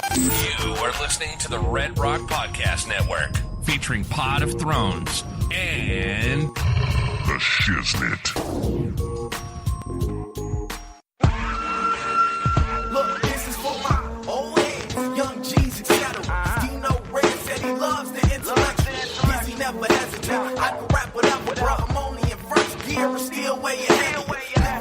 You are listening to the Red Rock Podcast Network, featuring Pod of Thrones and The Shiznit. Look, this is for my old heads, young G's, etc. Dino Red said he loves the intellectual. Guess he never hesitates. I can rap whatever, bro. I'm only in first gear and still way ahead.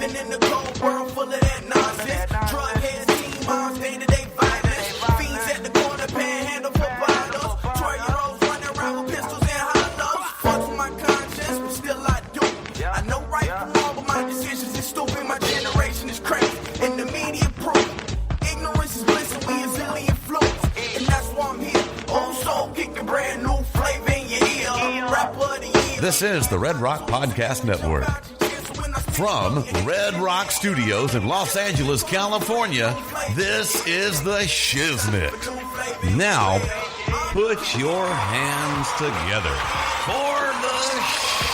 Living in the cold world full of that nonsense. Drug heads, teen moms, day-to-day violence. Fiends at the corner, panhandle for bottles. 12-year-olds running around with pistols and hollows. Fuck my conscience, but still I do. I know right from wrong, but my decisions is stupid. My generation is crazy, and the media proof. Ignorance is bliss, and we is illy influenced. And that's why I'm here. Old soul kicking brand new flavor in your ear. Rapper of the year. This is the Red Rock Podcast Network. From Red Rock Studios in Los Angeles, California, this is the Shiznit. Now, put your hands together for the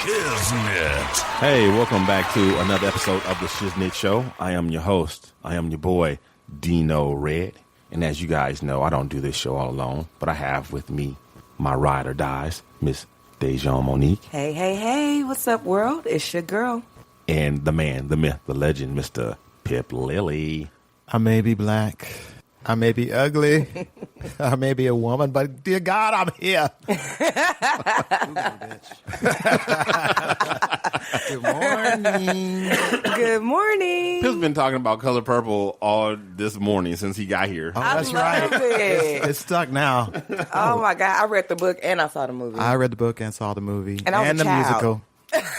Shiznit. Hey, welcome back to another episode of the Shiznit Show. I am your host. I am your boy, Dino Red. And as you guys know, I don't do this show all alone, but I have with me my ride or dies, Miss Dejan Monique. Hey, hey, hey, what's up, world? It's your girl. And the man, the myth, the legend, Mr. Pip Lilly. I may be black. I may be ugly. I may be a woman, but dear God, I'm here. Good morning. Good morning. Pip's been talking about Color Purple all this morning since he got here. Oh, that's right. It's stuck now. Oh, my God. I read the book and I saw the movie. I read the book and saw the movie. And I was a the child. musical.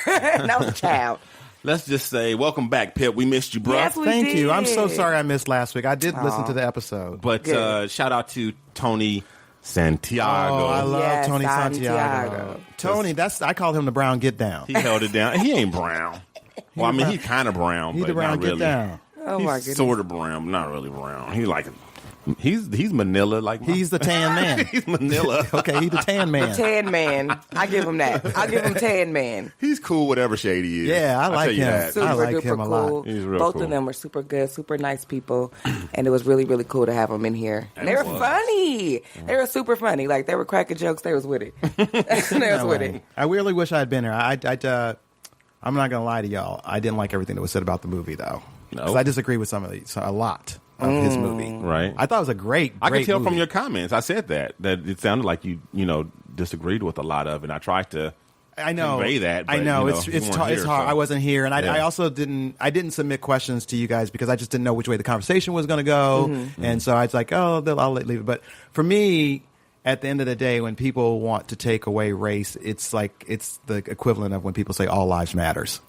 And I was a child. Let's just say, welcome back, Pip. We missed you, bro. Yes, we Thank did. you. I'm so sorry I missed last week. I did listen to the episode. But Good. shout out to Tony Santiago. Oh, I love Yes, Tony Santiago. Santiago. Tony, I called him the Brown Get Down. He held it down. He ain't brown. Well, I mean, he's kind of brown, He's but the Brown not Get really. Down. Oh, my goodness. Sort of brown, but not really brown. He's Manila, like He's the tan man. he's Manila. Okay, he's the tan man. Tan man. I give him that. I'll give him Tan man. He's cool, whatever shade he is. Yeah, I I'll like tell you him. that. Super I like duper him a cool. lot. He's real Both cool. of them were super good, super nice people. And it was really, really cool to have them in here. And they were funny. They were super funny. Like, they were cracking jokes. They was with it. They was with it. I really wish I had been there. I'm not going to lie to y'all. I didn't like everything that was said about the movie, though. No. Because I disagree with a lot of his movie. Right. I thought it was a great I could tell movie. from your comments. I said that it sounded like you disagreed with a lot of it. And I tried to convey that. But, I know. you It's weren't here, hard. so. I wasn't here, and Yeah. I also didn't submit questions to you guys because I just didn't know which way the conversation was going to go, and so I was like, I'll leave it. But for me, at the end of the day, when people want to take away race, it's the equivalent of when people say all lives matters.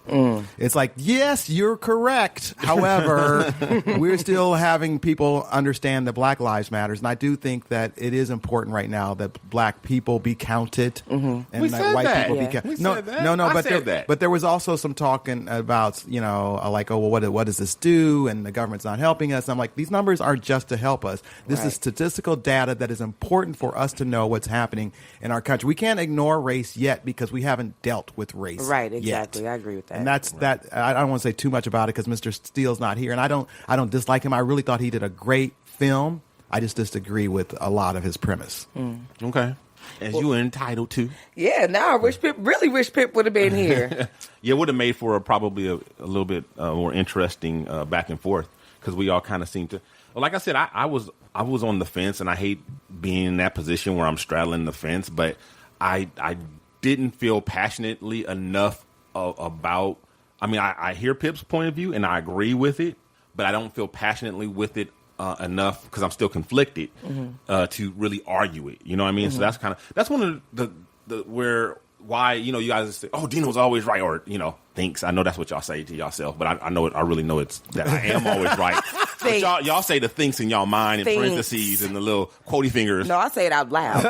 It's like, yes, you're correct. However, we're still having people understand that Black lives matters, and I do think that it is important right now that Black people be counted and We that said white that. people Yeah. be counted. We No, said that. no, I but said that. but there was also some talking about, like, oh, well, what does this do? And the government's not helping us. And I'm like, these numbers aren't just to help us. This Right. is statistical data that is important for us to know what's happening in our country. We can't ignore race yet because we haven't dealt with race. Right, yet. exactly. I agree with that. And that's that. I don't want to say too much about it because Mr. Steele's not here, and I don't dislike him. I really thought he did a great film. I just disagree with a lot of his premise. Okay. As you were entitled to. Yeah, now I wish Pip would have been here. Yeah, it would have made for probably a little bit more interesting back and forth because we all kind of seem to. Well, like I said, I was on the fence, and I hate being in that position where I'm straddling the fence. But I didn't feel passionately enough about. I mean, I hear Pip's point of view, and I agree with it, but I don't feel passionately with it enough because I'm still conflicted to really argue it. You know what I mean? So that's one of the why you guys say, oh, Dino's always right, or thinks. I know that's what y'all say to yourself, but I know it. I really know it's that I am always right. But y'all say the thinks in y'all mind in Thinks. parentheses and the little quotey fingers. No, I say it out loud.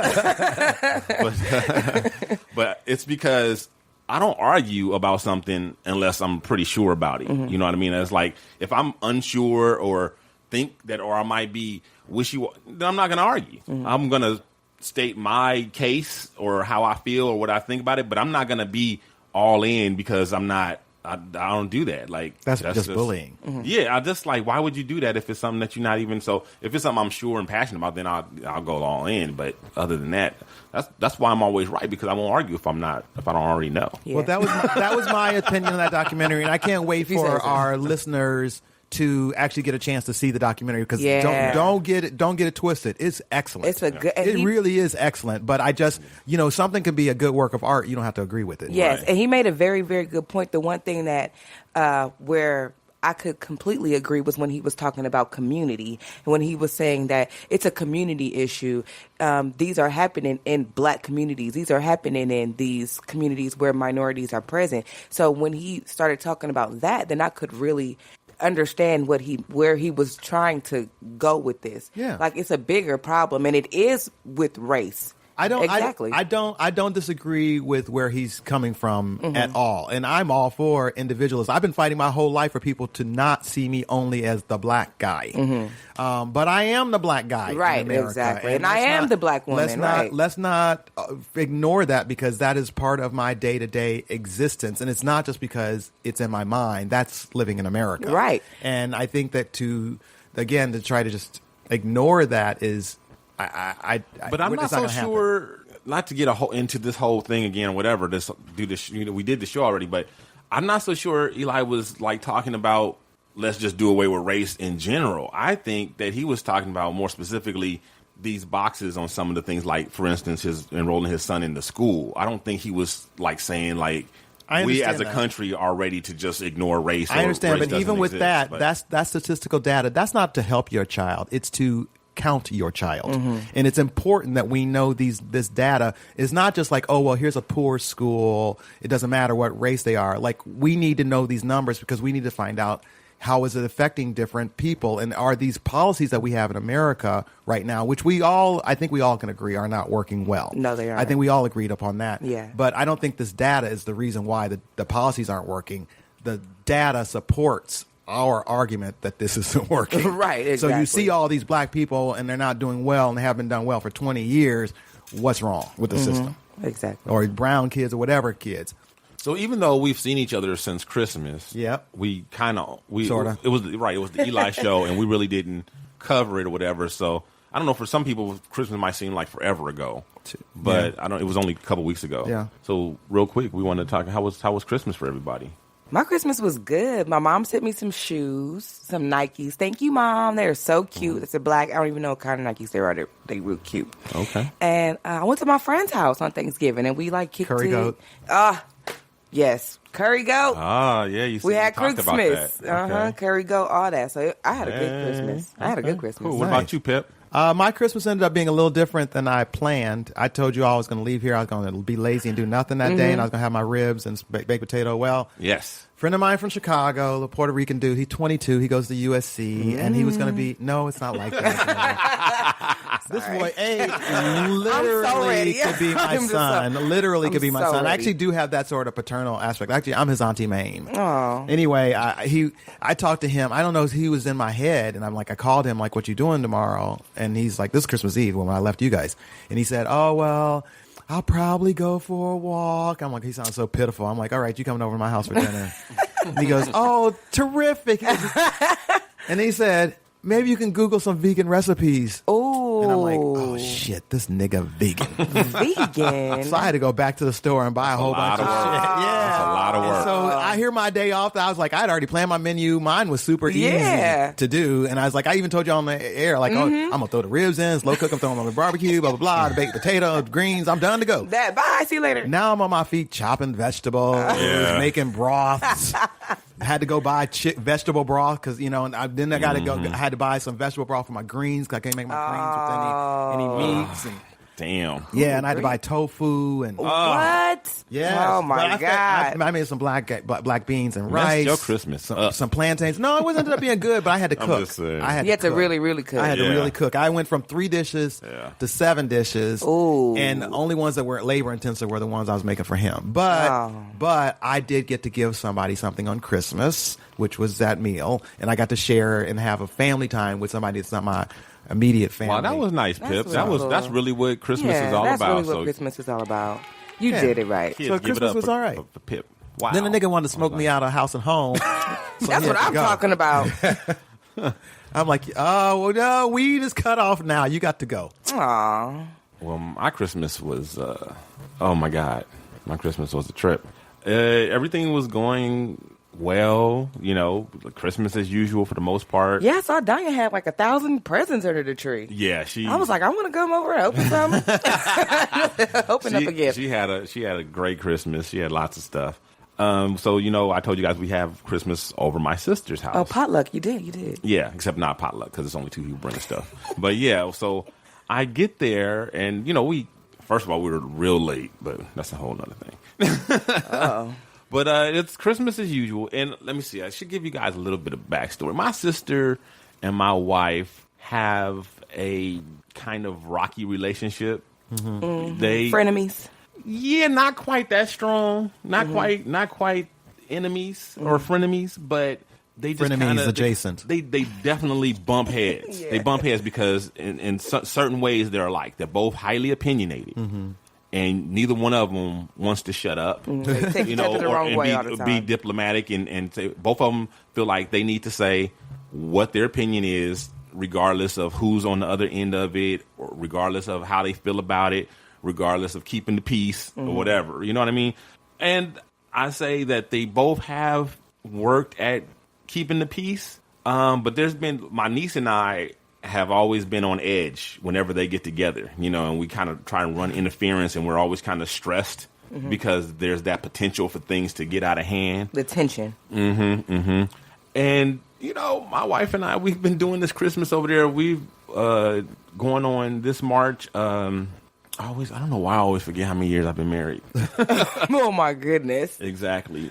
But it's because I don't argue about something unless I'm pretty sure about it. You know what I mean? It's like if I'm unsure or think that, or I might be wishy-washy, then I'm not going to argue. I'm going to state my case or how I feel or what I think about it, but I'm not going to be all in because I'm not I don't do that. Like that's just bullying. Yeah, I just like, why would you do that if it's something that you're not even? So if it's something I'm sure and passionate about, then I'll go all in. But other than that, that's why I'm always right, because I won't argue if I don't already know. Yeah. Well, that was my opinion on that documentary, and I can't wait for our listeners to actually get a chance to see the documentary, because don't get it twisted. It's excellent. It's a good. It really is excellent. But I just, something can be a good work of art. You don't have to agree with it. Yes, Right. and he made a very, very good point. The one thing that where I could completely agree was when he was talking about community, and when he was saying that it's a community issue. These are happening in black communities. These are happening in these communities where minorities are present. So when he started talking about that, then I could really understand where he was trying to go with this. Yeah. Like, it's a bigger problem, and it is with race. I Exactly. don't disagree with where he's coming from at all, and I'm all for individualism. I've been fighting my whole life for people to not see me only as the black guy, but I am the black guy, Right, in America. exactly. And I am the black woman, Let's not ignore that, because that is part of my day-to-day existence, and it's not just because it's in my mind. That's living in America, Right. And I think that to try to just ignore that is. But I'm not it's so gonna happen. sure. Not to get into this whole thing again, or whatever. We did the show already, but I'm not so sure Eli was like talking about let's just do away with race in general. I think that he was talking about more specifically these boxes on some of the things, like for instance, his enrolling his son into school. I don't think he was like saying like. We as a country are ready to just ignore race. I understand, but even with exist, that's statistical data. That's not to help your child. It's to count your child. And it's important that we know this data is not just like, oh, well, here's a poor school. It doesn't matter what race they are. Like, we need to know these numbers, because we need to find out how is it affecting different people, and are these policies that we have in America right now, which I think we all can agree are not working well. No, they aren't. I think we all agreed upon that. Yeah. But I don't think this data is the reason why the policies aren't working. The data supports our argument that this isn't working. Right, exactly. So you see all these black people, and they're not doing well, and they haven't done well for 20 years. What's wrong with the system? Exactly. Or brown kids, or whatever kids. So even though we've seen each other since Christmas, we Sorta. It was the Eli show, and we really didn't cover it or whatever. So I don't know. For some people, Christmas might seem like forever ago, but it was only a couple weeks ago. Yeah. So real quick, we wanted to talk. How was Christmas for everybody? My Christmas was good. My mom sent me some shoes, some Nikes. Thank you, Mom. They're so cute. It's a black. I don't even know what kind of Nikes they are. They're real cute. Okay. And I went to my friend's house on Thanksgiving, and we like kicked Curry it. goat. Yes, curry goat. Yeah. We had talked about Christmas. that. Okay. Curry goat, all that. So I had a good Christmas. I had a good Christmas. Cool. What Nice. about you, Pip? My Christmas ended up being a little different than I planned. I told you I was going to leave here. I was going to be lazy and do nothing that day, and I was going to have my ribs and baked potato. Well, Yes. friend of mine from Chicago, the Puerto Rican dude, he's 22. He goes to USC, and he was going to be. No, it's not like that. This boy, literally could be my son. Literally could be my son. I actually do have that sort of paternal aspect. Actually, I'm his Auntie Mame. Oh. Anyway, I talked to him. I don't know if he was in my head, and I called him like, "What you doing tomorrow?" And he's like, "This is Christmas Eve when I left you guys." And he said, "Oh well, I'll probably go for a walk." I'm like, he sounds so pitiful. I'm like, all right, you coming over to my house for dinner? And he goes, oh, terrific. And he said, maybe you can Google some vegan recipes. Ooh. And I'm like, oh, shit, this nigga vegan. Vegan. So I had to go back to the store and buy a whole bunch of shit. Yeah. That's a lot of work. And so I hear my day off. I was like, I'd already planned my menu. Mine was super easy to do. And I was like, I even told you on the air, like, oh, I'm going to throw the ribs in, slow cook them, throw them on the barbecue, blah, blah, blah, the baked potato, greens. I'm done to go. Bye. See you later. Now I'm on my feet chopping vegetables, making broths. I had to go buy vegetable broth because, and then I got to go. I had to buy some vegetable broth for my greens because I can't make my greens with any meats. And, damn. yeah, and I had to buy tofu and What? yeah. Oh my God. I made some black beans and rice. Your Christmas. Some plantains. No, it wasn't ended up being good, but I had to cook. just saying. I had You had to cook. really, really cook. I had to Yeah. really cook. I went from 3 dishes to 7 dishes. Ooh. And the only ones that were labor intensive were the ones I was making for him. But I did get to give somebody something on Christmas, which was that meal, and I got to share and have a family time with somebody that's not my immediate family. Wow, that was nice, Pip. That's really what Christmas is all that's about. really what So Christmas is all about. You Yeah. did it right. kids, So give it Christmas up was for, all right. for Pip. Wow. Then the nigga wanted to smoke me out of house and home. So That's what I'm talking about. I'm like, oh, well, no, weed is cut off now. You got to go. Aw. Well, my Christmas was, oh my God, my Christmas was a trip. Everything was going well, Christmas as usual for the most part. Yeah, I saw Diane had like 1,000 presents under the tree. Yeah, I was like, I want to come over and open some. Open up a gift. She had a great Christmas. She had lots of stuff. So, I told you guys we have Christmas over my sister's house. Oh, potluck. You did. Yeah, except not potluck because it's only 2 people bringing stuff. But yeah, so I get there and, first of all, we were real late, but that's a whole nother thing. Uh-oh. But it's Christmas as usual. And let me see, I should give you guys a little bit of backstory. My sister and my wife have a kind of rocky relationship. Mm-hmm. They frenemies. Yeah, not quite that strong. Not quite enemies or frenemies, but they just frenemies adjacent. They definitely bump heads. Yeah. They bump heads because in certain ways they're alike. They're both highly opinionated. Mm-hmm. And neither one of them wants to shut up, They take the wrong way all the time. Be diplomatic, and say, both of them feel like they need to say what their opinion is, regardless of who's on the other end of it, or regardless of how they feel about it, regardless of keeping the peace or whatever. You know what I mean? And I say that they both have worked at keeping the peace, but there's been my niece and I have always been on edge whenever they get together, and we kind of try and run interference, and we're always kind of stressed because there's that potential for things to get out of hand. The tension. And, my wife and I, we've been doing this Christmas over there. We've going on this March. I don't know why I always forget how many years I've been married. Oh, my goodness. Exactly.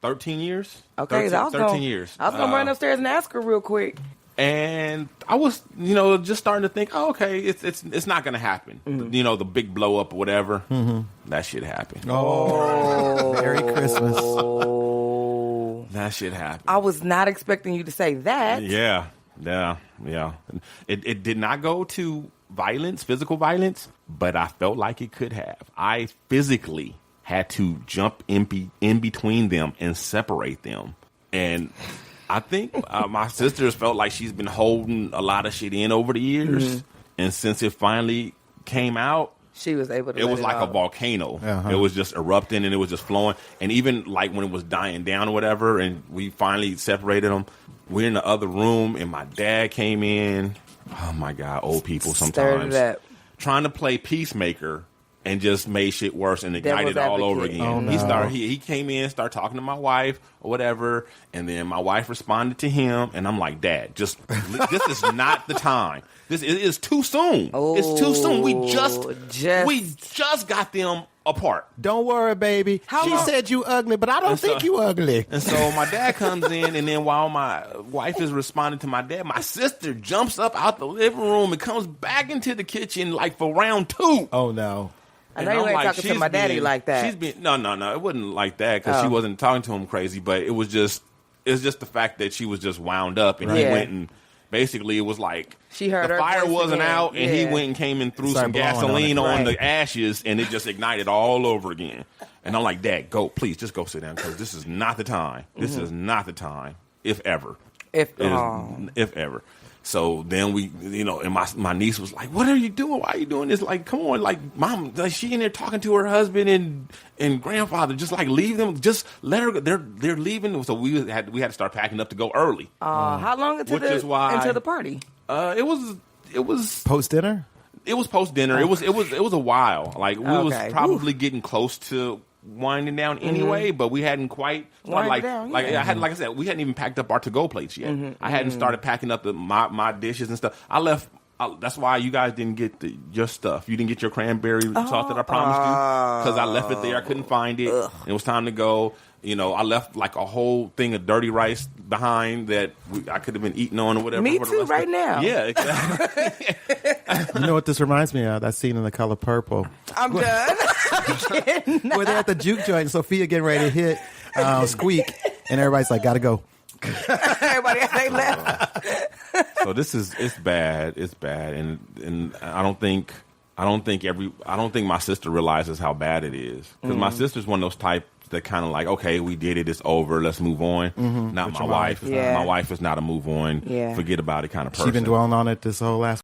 13 years. Okay, 13 years. I was going to run upstairs and ask her real quick. And I was, just starting to think, oh, okay, it's not going to happen. The big blow up or whatever. That shit happened. Oh, Merry Christmas. That shit happened. I was not expecting you to say that. Yeah. It did not go to violence, physical violence, but I felt like it could have. I physically had to jump in between them and separate them. And I think my sister's felt like she's been holding a lot of shit in over the years. And since it finally came out, she was able to it was like a volcano. It was just erupting and it was just flowing. And even like when it was dying down or whatever, and we finally separated them, we're in the other room and my dad came in. Oh my God, old people sometimes. Trying to play peacemaker and just made shit worse and ignited it all over again. Oh, no. He came in, started talking to my wife or whatever, and then my wife responded to him, and I'm like, Dad, this is not the time. It is too soon. It's too soon. We just got them apart. Don't worry, baby. She said you ugly, but I don't think you ugly. And so my dad comes in, and then while my wife is responding to my dad, my sister jumps up out the living room and comes back into the kitchen like for round 2. Oh, no. I know you ain't talking to my daddy like that. No, it wasn't like that because she wasn't talking to him crazy, but it was just the fact that she was just wound up, and he went and basically it was like she heard the fire wasn't out, and he went and came and threw some gasoline on the ashes, and it just ignited all over again. And I'm like, Dad, please just go sit down because this is not the time. This is not the time, if ever. If ever. So then we, and my niece was like, "What are you doing? Why are you doing this? Like, come on, like, Mom, like, she in there talking to her husband and grandfather. Just like leave them. Just let her. They're leaving. So we had to start packing up to go early. How long into the party? It was post dinner. It was post dinner. It was a while. Like we was probably getting close to winding down anyway, but we hadn't quite started, like I said, we hadn't even packed up our to-go plates yet. I hadn't started packing up my dishes and stuff. That's why you guys didn't get your stuff. You didn't get your cranberry sauce that I promised you because I left it there. I couldn't find it. It was time to go. I left like a whole thing of dirty rice behind that I could have been eating on or whatever. Me too, right now. Yeah, exactly. You know what this reminds me of? That scene in The Color Purple. I'm done. Where they're at the juke joint and Sophia getting ready to hit Squeak, and everybody's like, gotta go. Everybody they left. So it's bad. It's bad, and I don't think I don't think my sister realizes how bad it is, because my sister's one of those types that kind of like, okay, we did it, it's over, let's move on. Not my wife. Yeah. My wife is not a move on, Yeah. forget about it kind of person. She's been dwelling on it this whole last